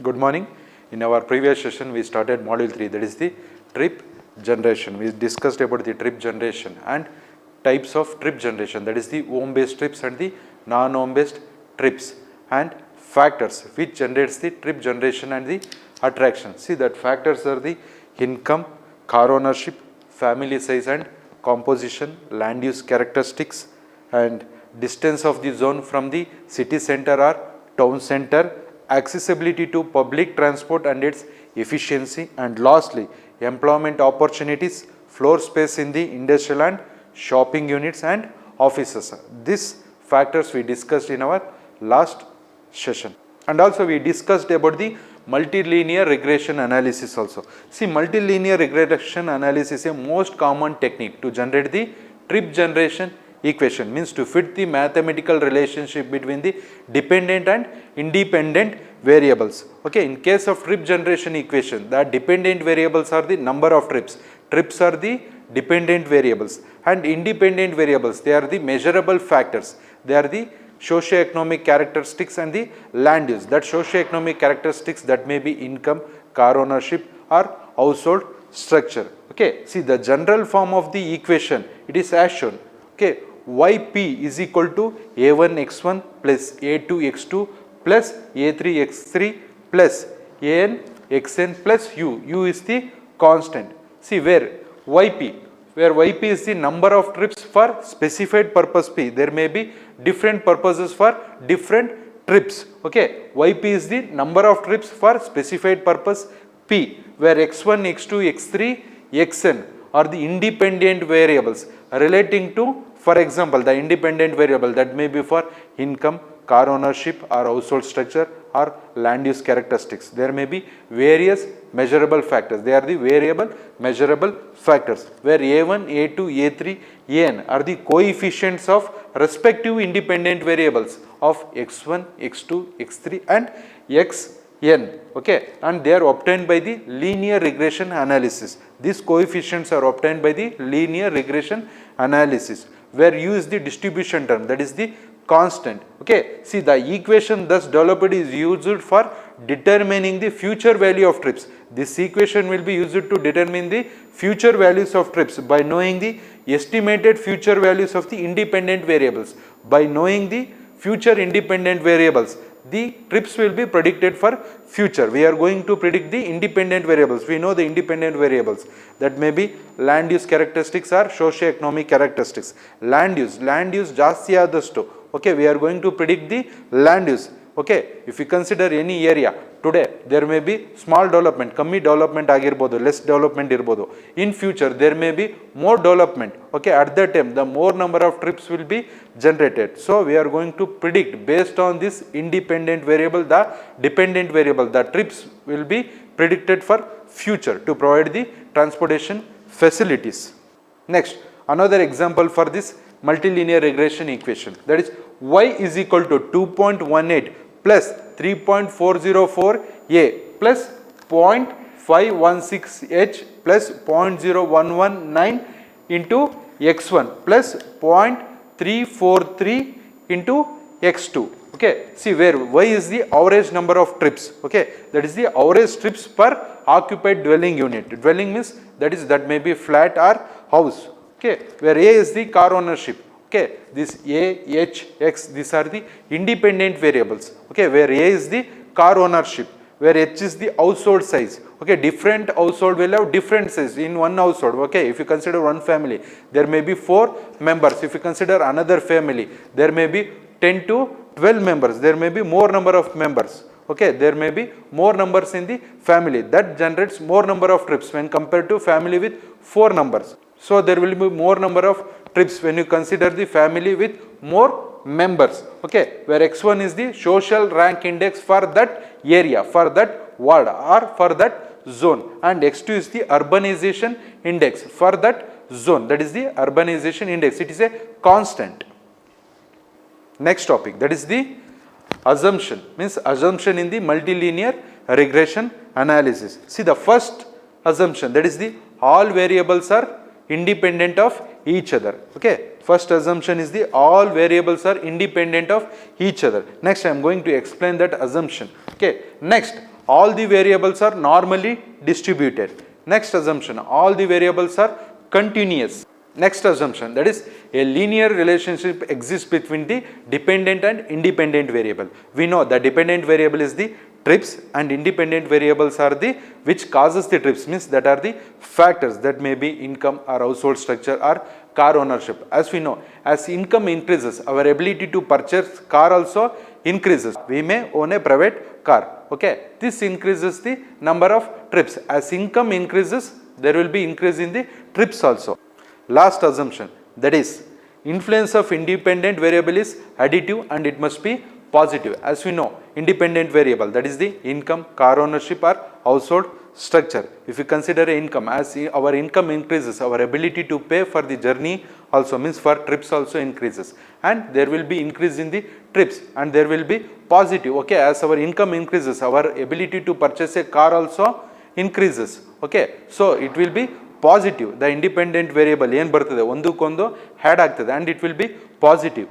Good morning. In our previous session, we started module 3, that is the trip generation. We discussed about the trip generation and types of trip generation, that is the home based trips and the non-home based trips, and factors which generates the trip generation and the attraction. See that factors are the income, car ownership, family size and composition, land use characteristics, and distance of the zone from the city center or town center, accessibility to public transport and its efficiency, and lastly employment opportunities, floor space in the industrial and shopping units and offices. These factors we discussed in our last session, and also we discussed about the multilinear regression analysis also. See, multilinear regression analysis is a most common technique to generate the trip generation equation, means to fit the mathematical relationship between the dependent and independent variables. Okay, in case of trip generation equation, the dependent variables are the number of trips. Trips are the dependent variables, and independent variables, they are the measurable factors. They are the socio-economic characteristics and the land use. That socio-economic characteristics, that may be income, car ownership or household structure. Okay, see the general form of the equation, it is as shown. Okay, yp is equal to a1x1 plus a2x2 plus a3x3 plus an plus u is the constant. See where yp is the number of trips for specified purpose p. There may be different purposes for different trips. Okay, yp is the number of trips for specified purpose p, where x1, x2, x3, xn are the independent variables relating to, for example, the independent variable that may be for income, car ownership or household structure or land use characteristics. There may be various measurable factors. They are the variable measurable factors, where a1, a2, a3, an are the coefficients of respective independent variables of x1, x2, x3 and xn. Okay, and they are obtained by the linear regression analysis. These coefficients are obtained by the linear regression analysis, where u is the distribution term, that is the constant. Okay, see the equation thus developed is used for determining the future value of trips. This equation will be used to determine the future values of trips by knowing the estimated future values of the independent variables. By knowing the future independent variables, the trips will be predicted for future. We are going to predict the independent variables. We know the independent variables, that may be land use characteristics or socio-economic characteristics. Land use ಜಾಸ್ತಿ ಆದಷ್ಟು, okay, we are going to predict the land use. Okay, if you consider any area today, there may be small development, ಕಮ್ಮಿ development ಆಗಿರ್ಬೋದು, less development ಇರ್ಬೋದು. In future there may be more development. Okay, at that time the more number of trips will be generated. So we are going to predict based on this independent variable, the dependent variable, the trips will be predicted for future to provide the transportation facilities. Next, another example for this multilinear regression equation, that is y is equal to 2.18 plus 3.404a plus 0.516h plus 0.0119 into x1 plus 0.343 into x2. Okay, see where y is the average number of trips. Okay, that is the average trips per occupied dwelling unit. Dwelling means that may be flat or house. Okay, where a is the car ownership. Okay, this a, h, x, these are the independent variables. Okay, where a is the car ownership, where h is the household size. Okay, different household will have different size in one household. Okay, if you consider one family, there may be 4 members. If you consider another family, there may be 10 to 12 members. There may be more number of members. Okay, there may be more numbers in the family. That generates more number of trips when compared to family with 4 numbers. So there will be more number of trips when you consider the family with more members. Okay, where x1 is the social rank index for that area, for that ward or for that zone, and x2 is the urbanization index for that zone, that is the urbanization index. It is a constant. Next topic, that is the assumption, means assumption in the multilinear regression analysis. See the first assumption, that is the all variables are independent of each other. Okay, first assumption is the all variables are independent of each other. Next I am going to explain that assumption. Okay, next all the variables are normally distributed. Next assumption, all the variables are continuous. Next assumption, that is a linear relationship exists between the dependent and independent variable. We know the dependent variable is the trips and independent variables are the which causes the trips, means that are the factors that may be income or household structure or car ownership. As we know, as income increases, our ability to purchase car also increases. We may own a private car. Okay, this increases the number of trips. As income increases, there will be increase in the trips also. Last assumption, that is influence of independent variable is additive and it must be positive. As we know, independent variable, that is the income, car ownership or household structure. If you consider income, as our income increases, our ability to pay for the journey also, means for trips also increases, and there will be increase in the trips and there will be positive. Okay, as our income increases, our ability to purchase a car also increases. Okay, so it will be positive. The independent variable ಏನು ಬರ್ತದೆ ಒಂದಕ್ಕೊಂದು add ಆಗ್ತದೆ and it will be positive.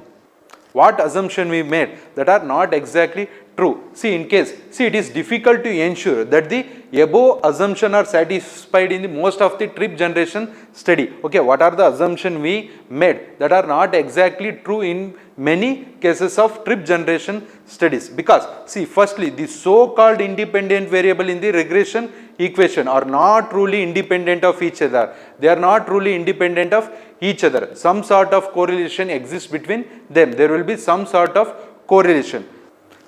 What assumption we made that are not exactly true. See, in case, it is difficult to ensure that the above assumption are satisfied in the most of the trip generation study. Okay, what are the assumption we made that are not exactly true in many cases of trip generation studies? Because see, firstly, the so-called independent variable in the regression equation are not truly independent of each other. They are not truly independent of each other. Some sort of correlation exists between them. There will be some sort of correlation.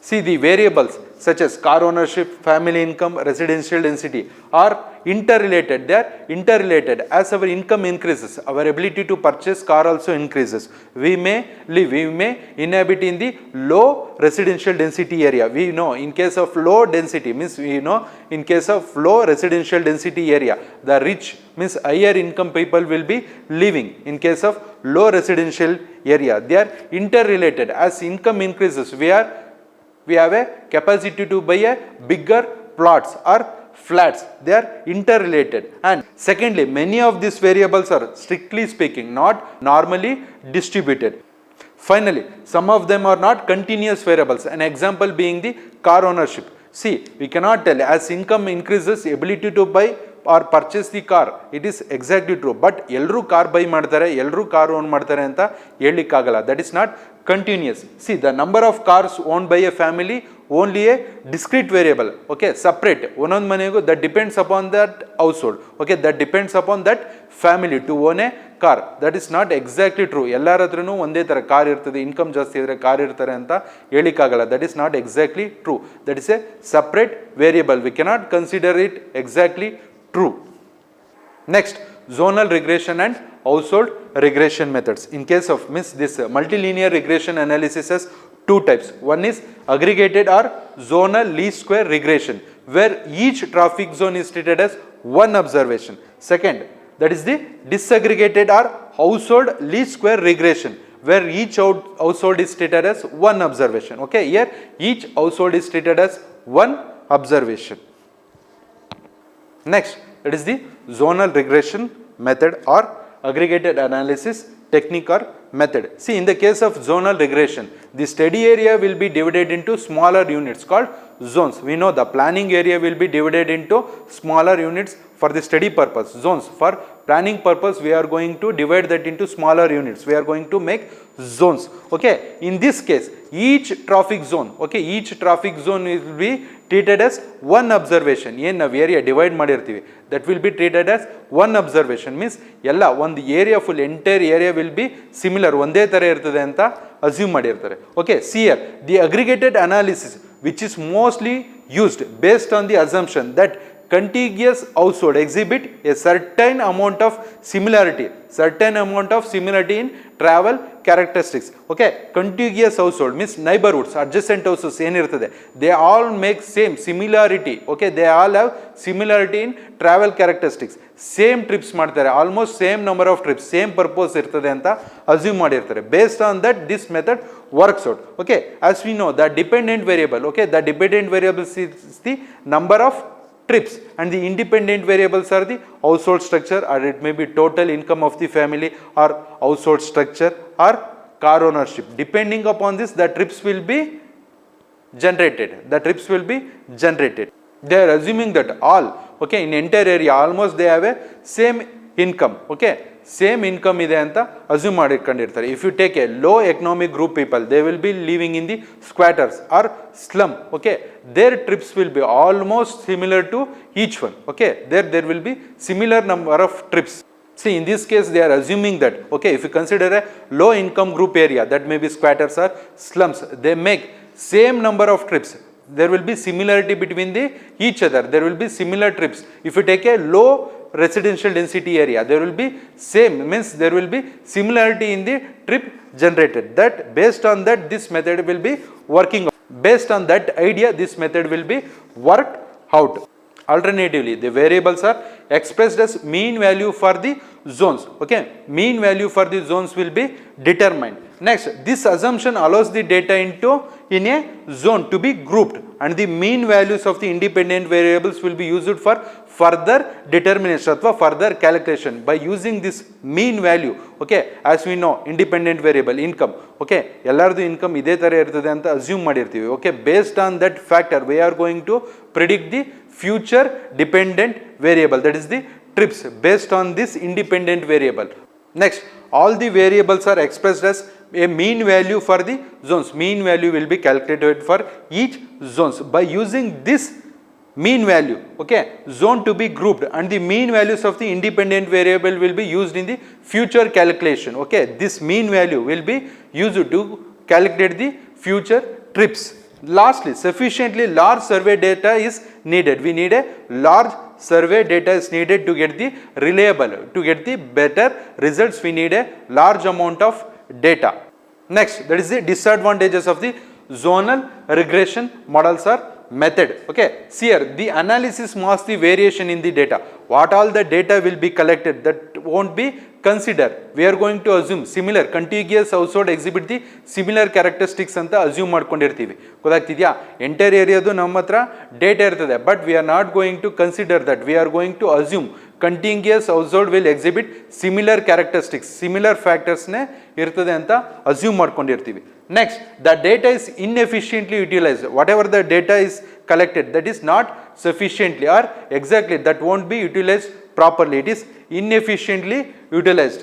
See, the variables such as car ownership, family income, residential density are interrelated. They are interrelated. As our income increases, our ability to purchase car also increases. We may inhabit in the low residential density area. We know in case of low density, means we know in case of low residential density area, the rich, means higher income people will be living. In case of low residential area, they are interrelated. As income increases, we have a capacity to buy a bigger plots or flats. They are interrelated. And secondly, many of these variables are strictly speaking not normally distributed. Finally, some of them are not continuous variables. An example being the car ownership. See, we cannot tell as income increases, ability to buy or purchase the car, it is exactly true. But ಎಲ್ಲರೂ car by ಮಾಡ್ತಾರೆ, ಎಲ್ಲರೂ car own ಮಾಡ್ತಾರೆ ಅಂತ ಹೇಳಲಿಕ್ಕಾಗಲ್ಲ. That is not continuous. See, the number of cars owned by a family only a discrete variable. Okay, separate. ಒಂದೊಂದು ಮನೆಗೂ that depends upon that household. Okay, that depends upon that family to own a car. That is not exactly true. ಎಲ್ಲರ ಹತ್ರನೂ ಒಂದೇ ಥರ car ಇರ್ತದೆ, income ಜಾಸ್ತಿ ಇದ್ದರೆ car ಇರ್ತಾರೆ ಅಂತ ಹೇಳಿಕ್ಕಾಗಲ್ಲ. That is not exactly true. That is a separate variable. We cannot consider it exactly true. Next, zonal regression and household regression methods. In case of this multilinear regression analysis has two types. One is aggregated or zonal least square regression, where each traffic zone is treated as one observation. Second, that is the disaggregated or household least square regression, where each household is treated as one observation. Okay, here each household is treated as one observation. Next, it is the zonal regression method or aggregated analysis technique or method. See, in the case of zonal regression, the study area will be divided into smaller units called zones. We know the planning area will be divided into smaller units for the study purpose. Zones, for planning purpose, we are going to divide that into smaller units. We are going to make zones. Okay, in this case, each traffic zone, okay, each traffic zone will be treated as one observation. ಏನು ನಾವು area divide ಮಾಡಿರ್ತೀವಿ, that will be treated as one observation. Means ಎಲ್ಲ ಒಂದು area full entire area will be similar, ಒಂದೇ ಥರ ಇರ್ತದೆ ಅಂತ assume ಮಾಡಿರ್ತಾರೆ. Okay, see here the aggregated analysis which is mostly used based on the assumption that contiguous household exhibit a certain amount of similarity in travel characteristics. Okay, contiguous household means neighborhoods, adjacent houses ಏನಿರ್ತದೆ, they all make same similarity. Okay, they all have similarity in travel characteristics. Same trips ಮಾಡ್ತಾರೆ, almost same number of trips, same purpose ಇರ್ತದೆ ಅಂತ assume ಮಾಡಿರ್ತಾರೆ. Based on that this method works out. Okay, as we know the dependent variable, okay, the dependent variables is the number of trips and the independent variables are the household structure, or it may be total income of the family, or household structure, or car ownership. Depending upon this, the trips will be generated. They are assuming that all, okay, in entire area almost they have a same income, okay, same income ಇದೆ ಅಂತ assume ಮಾಡಿಕೊಂಡಿರ್ತಾರೆ. If you take a low economic group people, they will be living in the squatters or slum, okay, their trips will be almost similar to each one, okay, there will be similar number of trips. See, in this case they are assuming that, okay, if you consider a low income group area, that may be squatters or slums, they make same number of trips. There will be similarity between the each other, there will be similar trips. If you take a low residential density area, there will be same, means there will be similarity in the trip generated. That based on that this method will be working. Based on that idea this method will be worked out. Alternatively, the variables are expressed as mean value for the zones, okay, mean value for the zones will be determined. Next, this assumption allows the data in a zone to be grouped, and the mean values of the independent variables will be used for further determination or further calculation. By using this mean value, okay, as we know independent variable income, okay, ellardu income ide ತರ ಇರ್ತದೆ ಅಂತ assume ಮಾಡಿರ್ತೀವಿ, okay, based on that factor we are going to predict the future dependent variable, that is the trips, based on this independent variable. Next, all the variables are expressed as a mean value for the zones. Mean value will be calculated for each zones by using this mean value, okay, zone to be grouped, and the mean values of the independent variable will be used in the future calculation, okay. This mean value will be used to calculate the future trips. Lastly, sufficiently large survey data is needed. We need a large survey data is needed to get the reliable, to get the better results we need a large amount of data. Next, that is the disadvantages of the zonal regression models or method, okay. See here, the analysis masks the variation in the data. What all the data will be collected, that won't be considered. We are going to assume similar contiguous household exhibit the similar characteristics ಅಂತ assume ಮಾಡ್ಕೊಂಡಿರ್ತೀವಿ, ಗೊತ್ತಾಗ್ತಿದ್ಯಾ. Entire ಏರಿಯಾದು ನಮ್ಮ ಹತ್ರ data ಇರ್ತದೆ, but we are not going to consider that. We are going to assume contiguous household will exhibit similar characteristics, similar factors ನೇ ಇರ್ತದೆ ಅಂತ assume ಮಾಡ್ಕೊಂಡಿರ್ತೀವಿ. Next, the data is inefficiently utilized. Whatever the data is collected, that is not sufficiently or exactly, that won't be utilized properly, it is inefficiently utilized.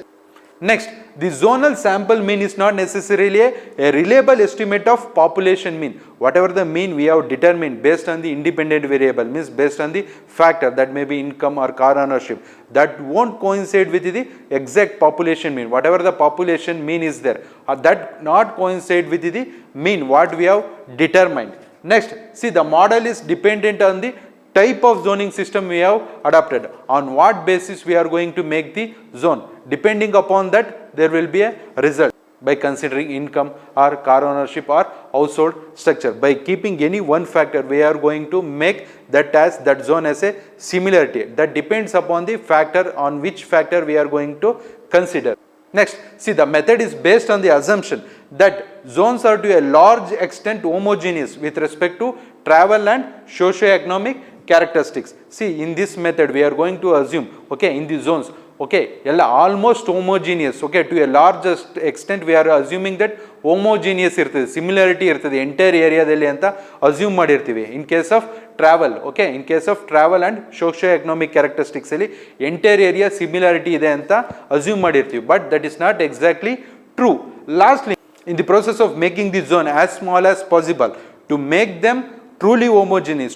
Next, the zonal sample mean is not necessarily a reliable estimate of population mean. Whatever the mean we have determined based on the independent variable, means based on the factor, that may be income or car ownership, that won't coincide with the exact population mean. Whatever the population mean is there, that not coincide with the mean what we have determined. Next, see, the model is dependent on the type of zoning system we have adopted. On what basis we are going to make the zone, depending upon that there will be a result. By considering income or car ownership or household structure, by keeping any one factor we are going to make that zone as a similarity. That depends upon the factor, on which factor we are going to consider. Next, see, the method is based on the assumption that zones are to a large extent homogeneous with respect to travel and socio-economic characteristics. See, in this method we are going to assume, okay, in the zones, okay, almost homogeneous, okay, to a largest extent we are assuming that homogeneous ಇರ್ತದೆ, similarity ಇರ್ತದೆ entire ಏರಿಯಾದಲ್ಲಿ ಅಂತ assume ಮಾಡಿರ್ತೀವಿ. In case of travel, okay, in case of travel and socio-economic characteristics ಅಲ್ಲಿ entire area similarity ಇದೆ ಅಂತ assume ಮಾಡಿರ್ತೀವಿ, but that is not exactly true. Lastly, in the process of making the zone as small as possible to make them truly homogeneous,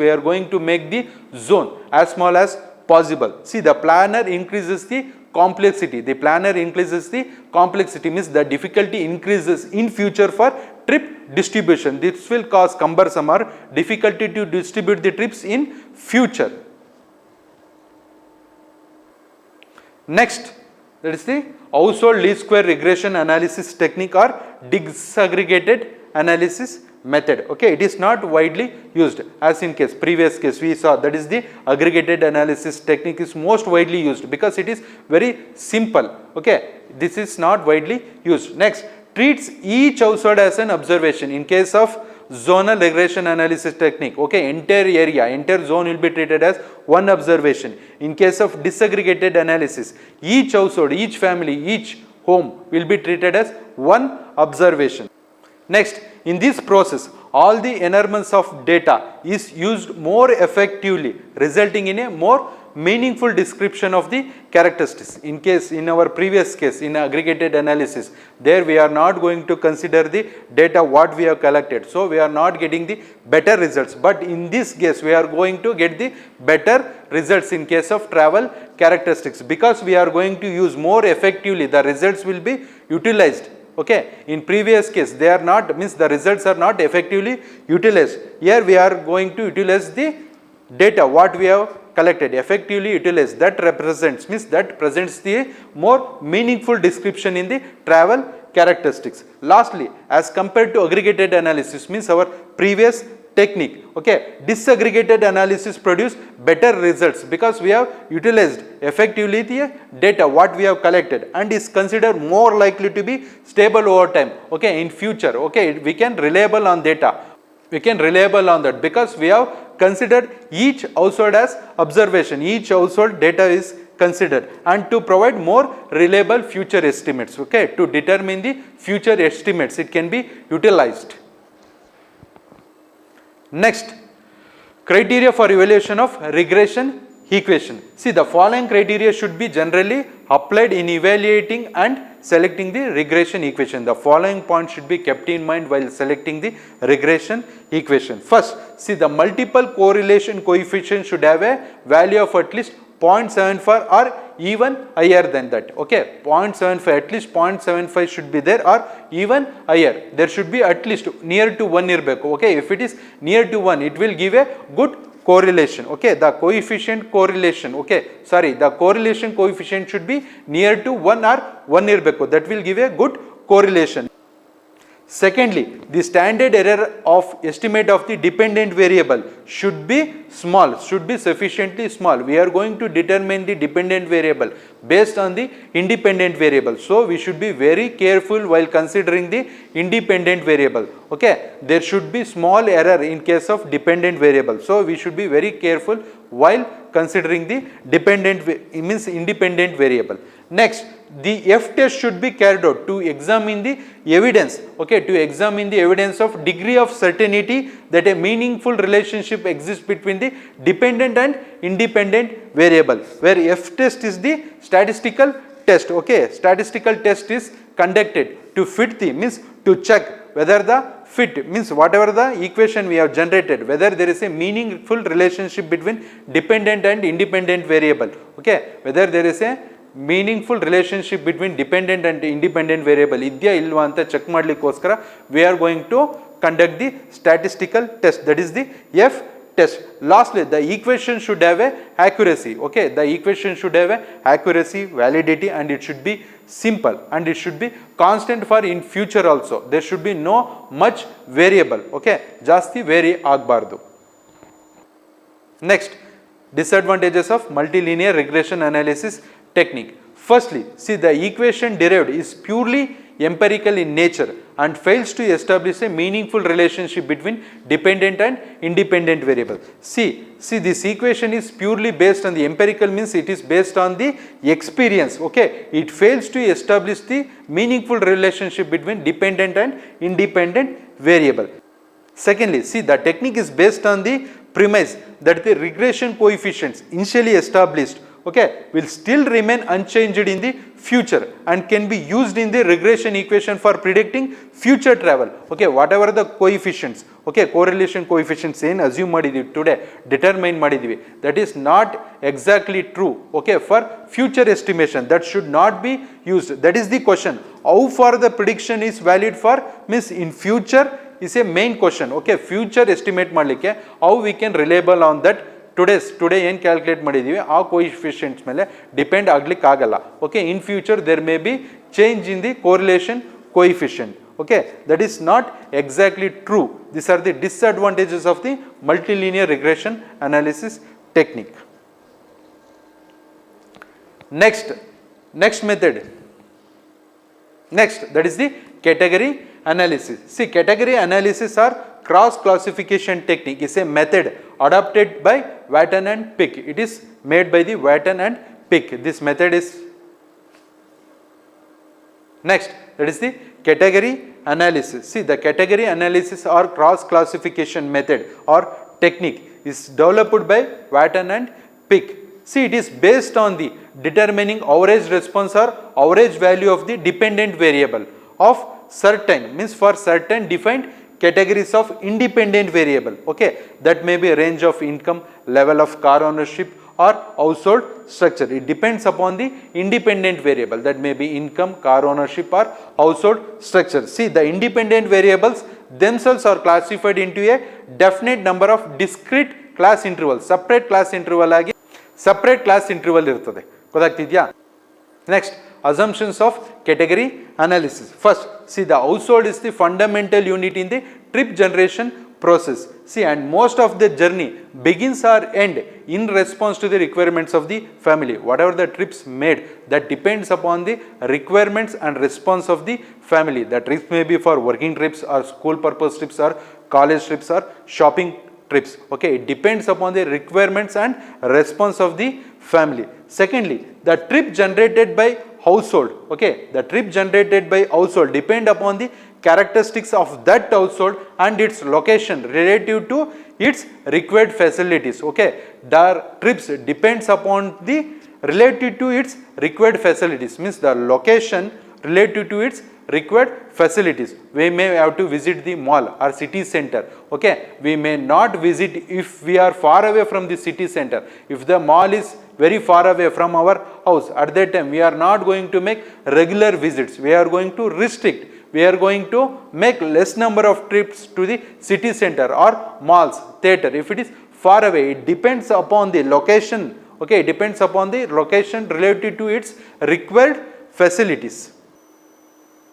we are going to make the zone as small as possible. See, the planner increases the complexity. The planner increases the complexity means the difficulty increases in future for trip distribution. This will cause cumbersome or difficulty to distribute the trips in future. Next, that is the household least square regression analysis technique or disaggregated analysis method. Okay, it is not widely used, as in previous case we saw, that is the aggregated analysis technique is most widely used because it is very simple. Okay, this is not widely used. Next, treats each household as an observation. In case of zonal regression analysis technique, okay, entire area, entire zone will be treated as one observation. In case of disaggregated analysis, each household, each family, each home will be treated as one observation. Next, in this process, all the environments of data is used more effectively, resulting in a more meaningful description of the characteristics. In case, in our previous case, in aggregated analysis, there we are not going to consider the data what we have collected, so we are not getting the better results. But in this case, we are going to get the better results in case of travel characteristics, because we are going to use more effectively, the results will be utilized. Okay, in previous case they are not, means the results are not effectively utilized. Here we are going to utilize the data what we have collected, effectively utilized, that represents, means that presents the more meaningful description in the travel characteristics. Lastly, as compared to aggregated analysis, means our previous technique, okay, disaggregated analysis produce better results because we have utilized effectively the data what we have collected and is considered more likely to be stable over time. Okay, in future, okay, we can reliable on data, we can reliable on that because we have considered each household as observation, each household data is considered, and to provide more reliable future estimates. Okay, to determine the future estimates, it can be utilized. Next, criteria for evaluation of regression equation. See, the following criteria should be generally applied in evaluating and selecting the regression equation. The following points should be kept in mind while selecting the regression equation. First, see, the multiple correlation coefficient should have a value of at least 0.75 or even higher than that. Okay, 0.75, at least 0.75 should be there or even higher. There should be at least near to 1 irbeku. Okay, if it is near to 1, it will give a good correlation. Okay, the coefficient correlation, okay, sorry, the correlation coefficient should be near to 1 or 1 irbeku. That will give a good correlation. Secondly, the standard error of estimate of the dependent variable should be small, should be sufficiently small. We are going to determine the dependent variable based on the independent variable. So, we should be very careful while considering the independent variable. Okay, there should be small error in case of dependent variable. So, we should be very careful while considering the independent variable. Next, the F test should be carried out to examine the evidence, okay, to examine the evidence of degree of certainty that a meaningful relationship exists between the dependent and independent variable, where F test is the statistical test. Okay, statistical test is conducted to fit the, means to check whether the fit, means whatever the equation we have generated, whether there is a meaningful relationship between dependent and independent variable. Okay, whether there is a meaningful relationship between dependent and independent variable idya ilva anta check madlikkoskara we are going to conduct the statistical test, that is the F test. Lastly, the equation should have a accuracy. Okay, the equation should have a accuracy, validity, and it should be simple and it should be constant for in future also. There should be no much variable. Okay, jasti vary agbardu. Next, disadvantages of multilinear regression analysis technique. Firstly, see, the equation derived is purely empirical in nature and fails to establish a meaningful relationship between dependent and independent variable. See, this equation is purely based on the empirical, means it is based on the experience. Okay, it fails to establish the meaningful relationship between dependent and independent variable. Secondly, see, the technique is based on the premise that the regression coefficients initially established, okay, will still remain unchanged in the future and can be used in the regression equation for predicting future travel. Okay, whatever the coefficients, okay, correlation coefficients ಏನು assume ಮಾಡಿದೀವಿ today, determine ಮಾಡಿದೀವಿ, that is not exactly true. Okay, for future estimation that should not be used. That is the question. How far the prediction is valid for, means in future is a main question. Okay, future estimate ಮಾಡಲಿಕ್ಕೆ how we can reliable on that. Today ಏನು calculate ಮಾಡಿದ್ದೀವಿ ಆ coefficients ಮೇಲೆ depend ಆಗ್ಲಿಕ್ಕೆ ಆಗಲ್ಲ. Okay, in future there may be change in the correlation coefficient. Okay, that is not exactly true. This are the disadvantages of the multilinear regression analysis technique. Next method. Next, that is the category analysis. See, category analysis or cross classification technique is a method adopted by Wharton and Pick. It is made by the Wharton and Pick. This method is next, that is the category analysis. See, the category analysis or cross classification method or technique is developed by Watson and Pick. See, it is based on the determining average response or average value of the dependent variable of certain, means for certain defined categories of independent variable. Okay, that may be a range of income, level of car ownership or household structure. It depends upon the independent variable, that may be income, car ownership or household structure. See, the independent variables themselves are classified into a definite number of discrete class intervals. Separate class interval ಆಗಿ separate class interval ಇರ್ತದೆ. ಗೊತ್ತಾಗ್ತಿದ್ಯಾ? Next, assumptions of category analysis. First, see, the household is the fundamental unit in the trip generation process. See, and most of the journey begins or end in response to the requirements of the family. Whatever the trips made, that depends upon the requirements and response of the family. The trips may be for working trips or school purpose trips or college trips or shopping trips. Okay, it depends upon the requirements and response of the family. Secondly, the trip generated by household, okay, the trip generated by household depend upon the characteristics of that household and its location relative to its required facilities. Okay, the trips depends upon the relative to its required facilities, means the location relative to its required facilities. We may have to visit the mall or city center. Okay, we may not visit if we are far away from the city center. If the mall is very far away from our house, at that time we are not going to make regular visits. We are going to restrict. We are going to make less number of trips to the city center or malls, theater. If it is far away, it depends upon the location. Okay, it depends upon the location related to its required facilities.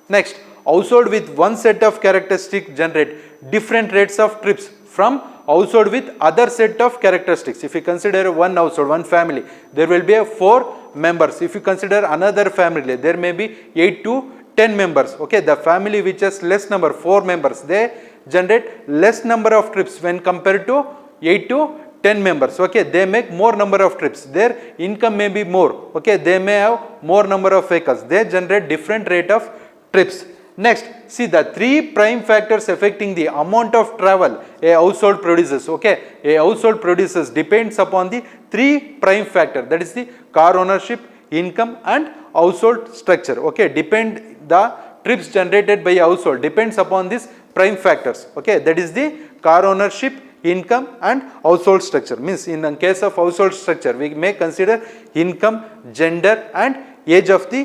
Next, household with one set of characteristics generate different rates of trips from household with other set of characteristics. If you consider one household, one family, there will be 4 members. If you consider another family, there may be 8 to 10 members. Okay, the family which has less number, 4 members, they generate less number of trips when compared to 8 to 10 members. Okay, they make more number of trips. Their income may be more. Okay, they may have more number of vehicles. They generate different rate of trips. Next, see, the 3 prime factors affecting the amount of travel a household produces. Okay, a household produces depends upon the 3 prime factor, that is the car ownership, income and household structure. Okay, the trips generated by a household depends upon these prime factors. Okay, that is the car ownership, income and household structure. Means in the case of household structure, we may consider income, gender and age of the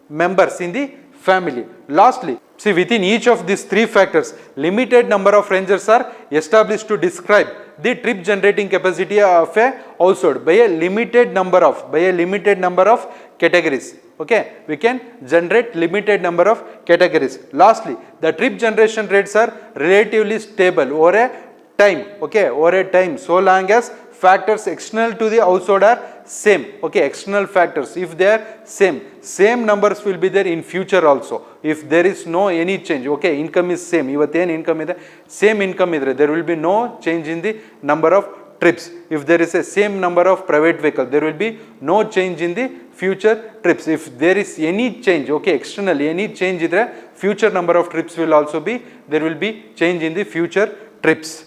members in the family. Lastly, see, within each of these 3 factors, limited number of ranges are established to describe the trip generating capacity of a household by a limited number of categories. Okay, we can generate limited number of categories. Lastly, the trip generation rates are relatively stable over a time. Okay, over a time, so long as factors external to the household are same. Okay, external factors, if they are same numbers will be there in future also. If there is no any change, okay, income is same, ivatten income ide same income idre, there will be no change in the number of trips. If there is a same number of private vehicle, there will be no change in the future trips. If there is any change, okay, externally any change idre, future number of trips will also be, there will be change in the future trips.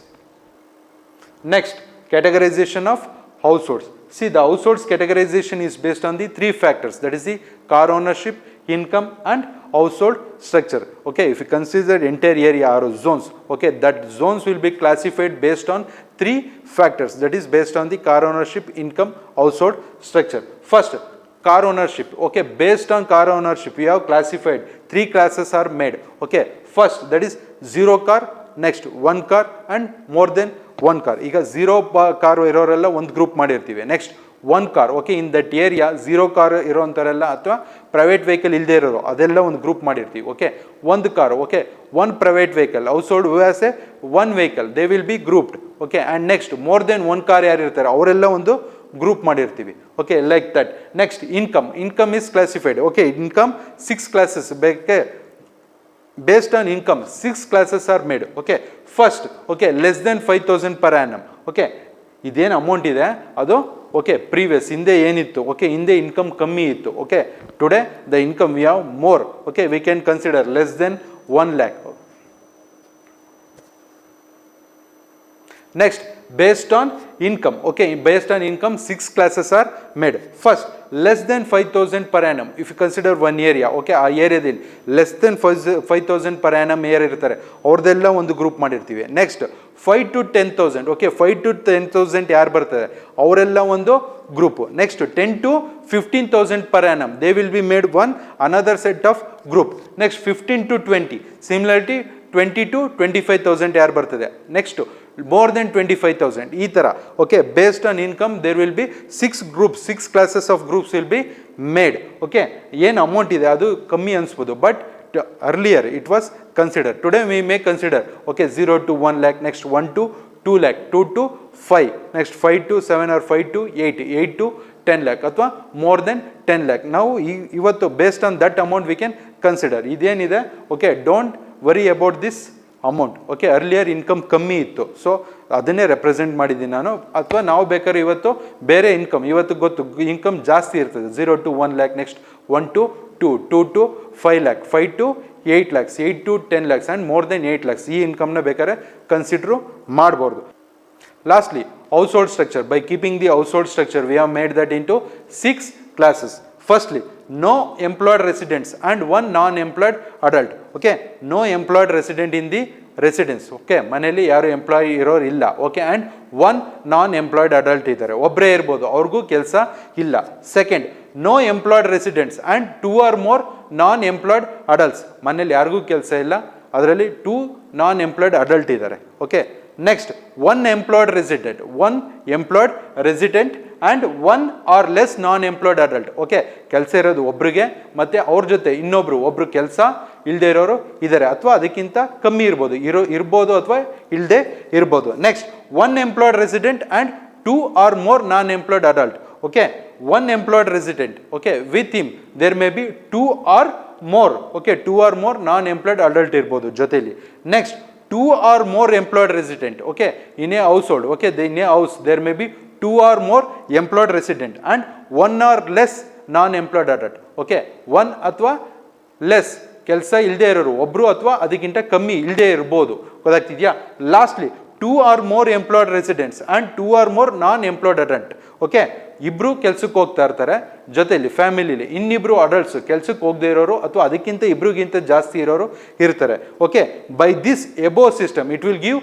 Next, categorization of households. See, the households categorization is based on the 3 factors, that is the car ownership, income and household structure. Okay, if you consider entire area or zones, okay, that zones will be classified based on 3 factors, that is based on the car ownership, income, household structure. First, car ownership. Okay, based on car ownership, we have classified 3 classes are made. Okay, first, that is 0 car, next 1 car and more than 1 car. ಈಗ 0 car ಇರೋರೆಲ್ಲ ಒಂದು group ಮಾಡಿರ್ತೀವಿ. Next 1 car, okay, in that area 0 car ಇರೋಂಥವರೆಲ್ಲ ಅಥವಾ private vehicle ಇಲ್ಲದೆ ಇರೋರು ಅದೆಲ್ಲ ಒಂದು ಗ್ರೂಪ್ ಮಾಡಿರ್ತೀವಿ. Okay, 1 car, okay, 1 private vehicle, household who has a 1 vehicle, they will be grouped. Okay, and next more than 1 car ಯಾರು ಇರ್ತಾರೆ ಅವರೆಲ್ಲ ಒಂದು ಗ್ರೂಪ್ ಮಾಡಿರ್ತೀವಿ. Okay, like that. Next income is classified. Okay, income 6 classes ಬೇಕೆ. Based on income, 6 classes are made. Okay, first, okay, less than 5,000 per annum. Okay, ಇದೇನು amount ಇದೆ ಅದು okay previous ಹಿಂದೆ ಏನಿತ್ತು, ಓಕೆ ಹಿಂದೆ ಇನ್ಕಮ್ ಕಮ್ಮಿ ಇತ್ತು, okay today the income we have more, okay we can consider less than 1 lakh. Next, based on income, okay, based on income 6 classes are made. First, less than 5,000 per annum. If you consider one area, okay, ಆ ಏರಿಯಾದಲ್ಲಿ less than 5,000 per annum air ಇರ್ತಾರೆ, ಅವ್ರದ್ದೆಲ್ಲ ಒಂದು group ಮಾಡಿರ್ತೀವಿ. Next 5 to 10,000, okay 5 to 10,000 ಯಾರು ಬರ್ತದೆ ಅವರೆಲ್ಲ ಒಂದು group. Next 10 to 15,000 per annum, they will be made one another set of group. Next 15 to 20, similarly 20 to 25,000 ಯಾರು ಬರ್ತದೆ. ನೆಕ್ಸ್ಟ್ more than 25,000 ಈ ಥರ, okay based on income there will be 6 groups, 6 classes of groups will be made. Okay ಏನು amount ಇದೆ ಅದು ಕಮ್ಮಿ ಅನಿಸ್ಬೋದು, but earlier it was considered. Today we may consider, okay 0 to 1 lakh, next 1 to 2 lakh, 2 to 5, next 5 to 7 or 5 to 8, 8 to 10 lakh ಅಥವಾ more than 10 lakh. ನಾವು ಇವತ್ತು based on that amount we can consider. ಇದೇನಿದೆ, okay don't worry about this amount, okay earlier income ಕಮ್ಮಿ ಇತ್ತು, so ಅದನ್ನೇ represent ಮಾಡಿದ್ದೀನಿ ನಾನು. ಅಥವಾ ನಾವು ಬೇಕಾದ್ರೆ ಇವತ್ತು ಬೇರೆ ಇನ್ಕಮ್, ಇವತ್ತು ಗೊತ್ತು ಇನ್ಕಮ್ ಜಾಸ್ತಿ ಇರ್ತದೆ 0 to 1 lakh, next 1 to 2, 2 to 5 lakh, 5 to 8 lakhs, 8 to 10 lakhs and more than 8 lakhs ಈ ಇನ್ಕಮ್ನ ಬೇಕಾದ್ರೆ ಕನ್ಸಿಡ್ರು ಮಾಡ್ಬೋದು. Lastly house hold structure. By keeping the house hold structure we have made that into 6 classes. Firstly, no employed residents and one non-employed adult. Okay, no employed resident in the residence. Okay, ಮನೆಯಲ್ಲಿ ಯಾರು employ ಇರೋರು ಇಲ್ಲ. Okay and one non employed adult ಇದ್ದಾರೆ, ಒಬ್ಬರೇ ಇರ್ಬೋದು, ಅವ್ರಿಗೂ ಕೆಲಸ ಇಲ್ಲ. Second, no employed residents and 2 or more non employed adults, ಮನೇಲಿ ಯಾರಿಗೂ ಕೆಲಸ ಇಲ್ಲ, ಅದರಲ್ಲಿ 2 ನಾನ್ ಎಂಪ್ಲಾಯ್ಡ್ ಅಡಲ್ಟ್ ಇದ್ದಾರೆ. Okay next, one employed resident, one employed resident and 1 or less non employed adult. Okay ಕೆಲಸ ಇರೋದು ಒಬ್ರಿಗೆ ಮತ್ತು ಅವ್ರ ಜೊತೆ ಒಬ್ರು ಕೆಲಸ ಇಲ್ಲದೆ ಇರೋರು ಇದ್ದಾರೆ, ಅಥವಾ ಅದಕ್ಕಿಂತ ಕಮ್ಮಿ ಇರ್ಬೋದು ಅಥವಾ ಇಲ್ಲದೆ ಇರ್ಬೋದು. Next, one employed resident and 2 or more non employed adult. Okay one employed resident, okay with him there may be 2 or more, okay 2 or more non employed adult ಇರ್ಬೋದು ಜೊತೆಲಿ. Next, 2 or more employed resident, okay in a household, okay in a house there may be 2 or more employed resident and 1 or less non-employed adult. Okay, 1 ಅಥವಾ less ಕೆಲಸ ಇಲ್ಲದೆ ಇರೋರು, ಒಬ್ರು ಅಥವಾ ಅದಕ್ಕಿಂತ ಕಮ್ಮಿ ಇಲ್ಲದೆ ಇರ್ಬೋದು, ಗೊತ್ತಾಗ್ತಿದ್ಯಾ. Lastly 2 or more employed residents and 2 or more non-employed adult. Okay ಇಬ್ರು ಕೆಲ್ಸಕ್ಕೆ ಹೋಗ್ತಾ ಇರ್ತಾರೆ ಜೊತೆಲಿ ಫ್ಯಾಮಿಲಿಲಿ, ಇನ್ನಿಬ್ರು ಅಡಲ್ಟ್ಸ್ ಕೆಲ್ಸಕ್ಕೆ ಹೋಗದೆ ಇರೋರು ಅಥವಾ ಅದಕ್ಕಿಂತ ಇಬ್ರಿಗಿಂತ ಜಾಸ್ತಿ ಇರೋರು ಇರ್ತಾರೆ. Okay by this above system it will give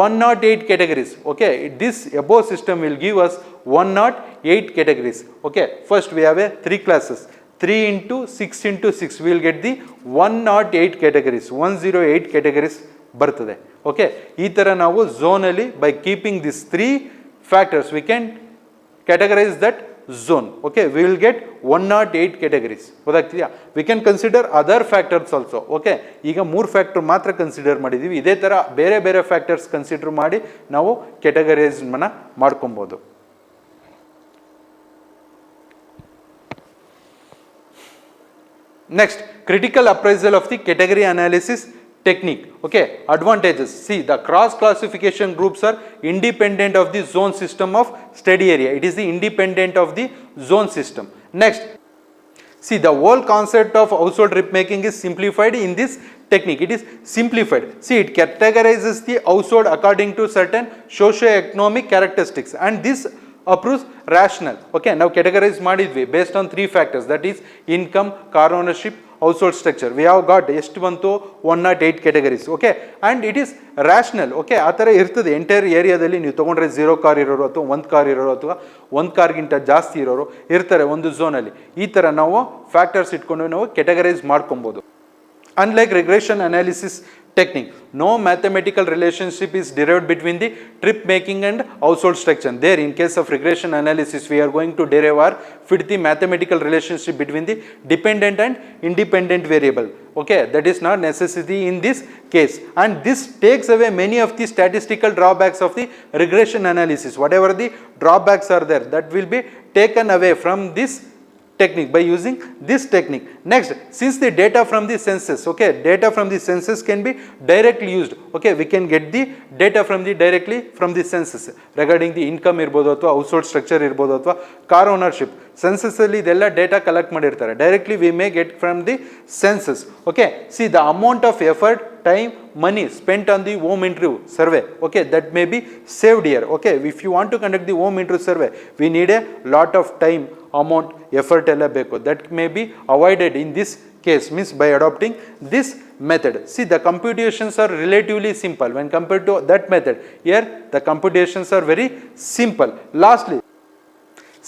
108 categories. Okay, this above system will give us 108 categories. Okay, first we have a 3 classes, 3 into 6 into 6 we will get the 108 categories, 108 categories ಬರ್ತದೆ. Okay ಈ ಥರ ನಾವು ಝೋನಲ್ಲಿ by keeping this 3 factors we can categorize that zone. Okay, we will get 108 categories. ಗೊತ್ತಾಗ್ತಿದೆಯಾ. we can consider other factors also. Okay ಈಗ 3 factor ಮಾತ್ರ consider ಮಾಡಿದ್ದೀವಿ, ಇದೇ ಥರ ಬೇರೆ ಬೇರೆ ಫ್ಯಾಕ್ಟರ್ಸ್ ಕನ್ಸಿಡರ್ ಮಾಡಿ ನಾವು ಕೆಟಗರೈಸ್ನ ಮಾಡ್ಕೊಬೋದು. Next, critical appraisal of the category analysis technique. Okay, advantages. See, the cross classification groups are independent of the zone system of study area. It is the independent of the zone system. Next, see, the whole concept of household trip making is simplified in this technique. It is simplified. See, it categorizes the household according to certain socio-economic characteristics and this approves rational. Okay, now categorize ಮಾಡಿದ್ವಿ based on 3 factors, that is income, car ownership, household structure. We have got ಎಷ್ಟು ಬಂತು 108 categories. Okay, and it is rational. Okay, ಆ ಥರ ಇರ್ತದೆ entire ಏರಿಯಾದಲ್ಲಿ. ನೀವು ತೊಗೊಂಡ್ರೆ 0 car ಇರೋರು ಅಥವಾ 1 ಕಾರ್ ಇರೋರು ಅಥವಾ 1 ಕಾರ್ಗಿಂತ ಜಾಸ್ತಿ ಇರೋರು ಇರ್ತಾರೆ ಒಂದು ಝೋನಲ್ಲಿ. ಈ ಥರ ನಾವು ಫ್ಯಾಕ್ಟರ್ಸ್ ಇಟ್ಕೊಂಡು ನಾವು ಕೆಟಗರೈಸ್ ಮಾಡ್ಕೊಬೋದು. Unlike regression analysis technique, no mathematical relationship is derived between the trip making and household structure. There, in case of regression analysis, we are going to derive or fit the mathematical relationship between the dependent and independent variable. Okay, that is not necessity in this case, and this takes away many of the statistical drawbacks of the regression analysis. Whatever the drawbacks are there, that will be taken away from this technique, by using this technique. Next, since the data from the census, okay, data from the census can be directly used, okay, we can get the data from the directly from the census regarding the income irbodu athwa household structure irbodu athwa car ownership. Census alli idella data collect madirtare, directly we may get from the census. Okay, see the amount of effort, time, money spent on the home interview survey, okay, that may be saved here. Okay, if you want to conduct the home interview survey, we need a lot of time, amount, effort ella beku, that may be avoided in this case, means by adopting this method. See, the computations are relatively simple when compared to that method. Here the computations are very simple. Lastly,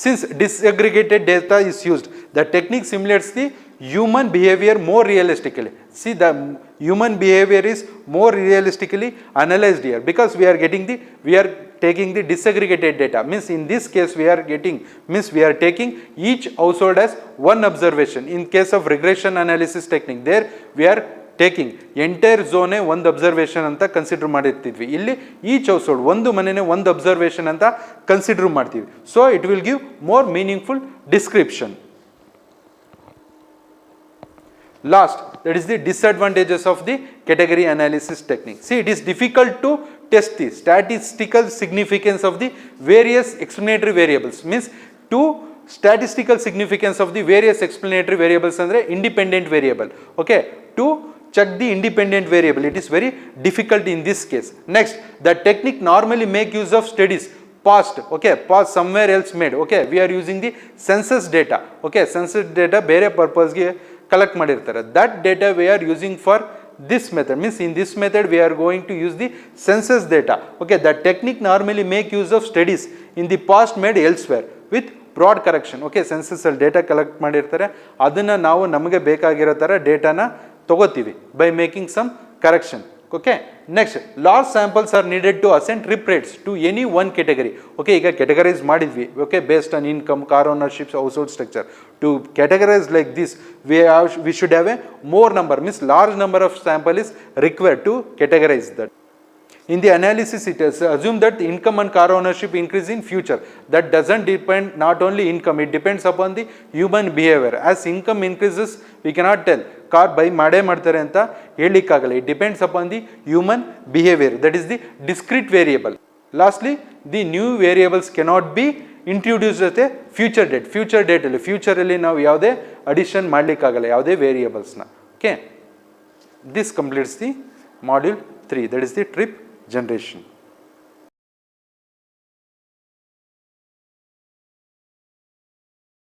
since disaggregated data is used, the technique simulates the human behavior more realistically. See, the human behavior is more realistically analyzed here, because we are taking the disaggregated data. Means in this case we are taking each household as one observation. In case of regression analysis technique, there we are taking entire zone ಒಂದು observation ಅಂತ consider ಮಾಡಿರ್ತಿದ್ವಿ. ಇಲ್ಲಿ each house hold ಒಂದು ಮನೆನೇ ಒಂದು observation ಅಂತ consider ಮಾಡ್ತೀವಿ. So it will give more meaningful description. Last, that is the disadvantages of the category analysis technique. See, it is difficult to test the statistical significance of the various explanatory variables. Means to statistical significance of the various explanatory variables andre independent variable. Okay, to check the independent variable, it is very difficult in this case. Next, the technique normally make use of studies past, okay, past somewhere else made. Okay, we are using the census data. Okay, census data ಬೇರೆ purpose ಗೆ collect ಮಾಡಿರ್ತಾರೆ. That data we are using for this method. Means in this method we are going to use the census data. Okay, that technique normally make use of studies in the past made elsewhere with broad correction. Okay, census ಅಲ್ಲಿ data collect ಮಾಡಿರ್ತಾರೆ, ಅದನ್ನು ನಾವು ನಮಗೆ ಬೇಕಾಗಿರೋ ಥರ ಡೇಟಾನ ತಗೋತೀವಿ by making some correction. Okay, next, large samples are needed to assign trip rates to any one category. Okay, ಈಗ categorize ಮಾಡಿದ್ವಿ, okay, based on income, car ownership, household structure. To categorize like this, we should have a more number, means large number of sample is required to categorize that. In the analysis, it is assumed that income and car ownership increase in future. That doesn't depend not only income, it depends upon the human behavior. As income increases, we cannot tell car buy made ಮಾಡ್ತಾರೆ ಅಂತ ಹೇಳಿಕ್ಕಾಗಲ್ಲ. It depends upon the human behavior, that is the discrete variable. Lastly, the new variables cannot be introduced at a future date. Future ಅಲ್ಲಿ ನಾವು ಯಾವುದೇ addition ಮಾಡಲಿಕ್ಕಾಗಲ್ಲ ಯಾವುದೇ ವೇರಿಯೇಬಲ್ಸ್ನ. Okay, this completes the module 3, that is the trip generation.